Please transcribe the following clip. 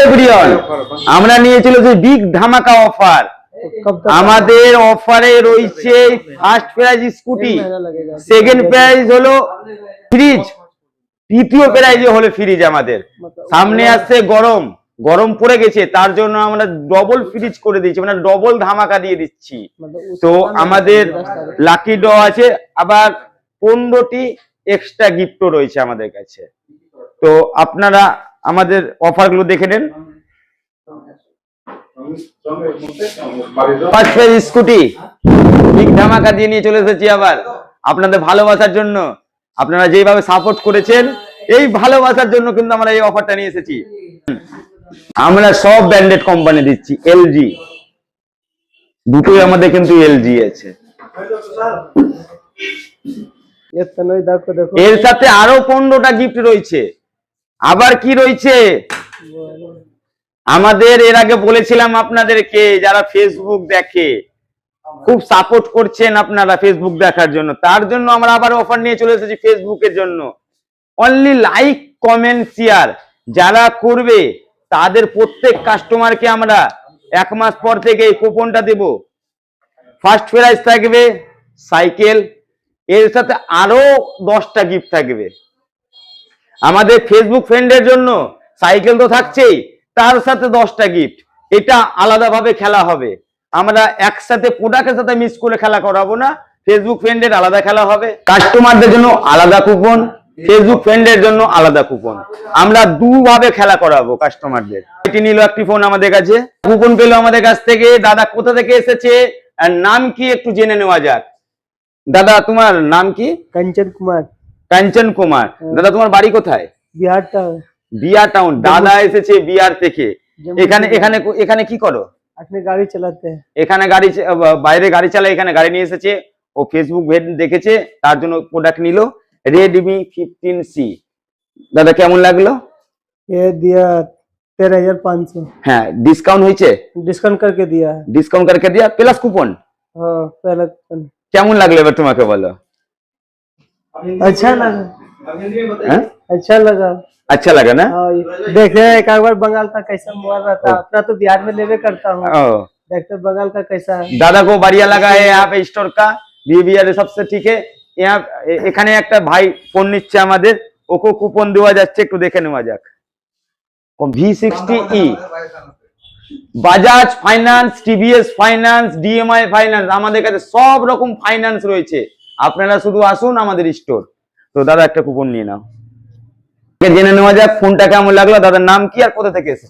Everyone, আমরা নিয়ে চলেছি বিগ ধামাকা অফার। আমাদের অফারে রয়েছে first prize scooty, second prize হলো ফ্রিজ, তৃতীয় প্রাইজ হলো ফ্রিজ। আমাদের সামনে আসছে গরম, গরম পড়ে গেছে, তার জন্য আমরা ডবল ফ্রিজ করে দিচ্ছি, মানে ডবল ধামাকা দিয়ে দিচ্ছি। তো আমাদের লাকি ড্র আছে, আবার 15টি এক্সট্রা গিফটও রয়েছে আমাদের কাছে। তো আপনারা আমাদের অফারগুলো দেখে নেন। ফার্স্ট প্রাইজ স্কুটি বিগ ধামাকা দিয়ে নিয়ে চলে এসেছি আবার আপনাদের ভালোবাসার জন্য। আপনারা যেভাবে সাপোর্ট করেছেন, এই ভালোবাসার জন্য কিন্তু আমরা এই অফারটা নিয়ে এসেছি। আমরা সব ব্র্যান্ডেড কোম্পানি দিচ্ছি, এলজি দুটোই আমাদের কিন্তু এলজি আছে। এর সাথে আরো 15টা গিফট রয়েছে। আবার কি রয়েছে, আমাদের এর আগে বলেছিলাম আপনাদেরকে, যারা ফেসবুক দেখে খুব সাপোর্ট করছেন আপনারা ফেসবুক দেখার জন্য, তার জন্য আমরা আবার অফার নিয়ে চলে এসেছি ফেসবুকের জন্য। অনলি লাইক কমেন্ট শেয়ার যারা করবে তাদের প্রত্যেক কাস্টমারকে আমরা 1 মাস পর থেকে এই কুপনটা দেব। ফার্স্ট প্রাইজ থাকবে সাইকেল, এর সাথে আরো 10টা গিফট থাকবে। আমাদের ফেসবুক ফ্রেন্ডের জন্য সাইকেল তো থাকছেই, তার সাথে 10টা গিফট। এটা আলাদাভাবে খেলা হবে, আমরা একসাথে প্রোডাক্টের সাথে মিক্স করে খেলা করাবো না। ফেসবুক ফ্রেন্ডের আলাদা খেলা হবে, কাস্টমারদের জন্য আলাদা কুপন, ফেসবুক ফ্রেন্ডের জন্য আলাদা কুপন। আমরা দুভাবে খেলা করাবো কাস্টমারদের। এটি নিল একটি ফোন আমাদের কাছে, কুপন পেলো আমাদের কাছ থেকে। দাদা কোথা থেকে এসেছে আর নাম কি একটু জেনে নেওয়া যাক। দাদা তোমার নাম কি? কাঞ্চন কুমার। কাঞ্চন কুমার। দাদা তোমার বাড়ি কোথায়? বিহার টাউন। বিহার টাউন। দাদা এসেছে বিহার থেকে। এখানে এখানে এখানে কি করো? আপনি গাড়ি চালাতে? এখানে গাড়ি, বাইরে গাড়ি চালায়, এখানে গাড়ি নিয়ে এসেছে। ও ফেসবুক দেখেছে, তার জন্য প্রোডাক্ট নিল রেডমি 15C। দাদা কেমন লাগলো? ये दिया 13,500। হ্যাঁ, ডিসকাউন্ট হয়েছে? डिस्काउंट करके दिया है। ডিসকাউন্ট करके दिया প্লাস কুপন। हाँ पहला कूपन। কেমন লাগলো এবার তোমাকে বলো? अच्छा लगा। हाँ? अच्छा लगा। अच्छा लगा ना? हाँ, देखे एक बार बंगाल का कैसा मोबाइल रहता, अपना तो बिहार में लेवे करता हूँ, देखते बंगाल का कैसा है। दादा को बढ़िया लगा है यहाँ पे स्टोर का बिहेवियर सबसे ठीक है। यहाँ এখানে একটা ভাই ফোন নিচ্ছে আমাদের, ওকে কুপন দেওয়া যাচ্ছে, একটু দেখে নেওয়া যাক। V60E, Bajaj finance, TVS finance, DMI finance, আমাদের কাছে সব রকম ফাইন্যান্স রয়েছে। আপনারা শুধু আসুন আমাদের স্টোর। তো দাদা একটা কুপন নিয়ে নাও। জেনে নেওয়া যাক ফোনটা কেমন লাগলো, দাদার নাম কি আর কোথা থেকে এসেছে।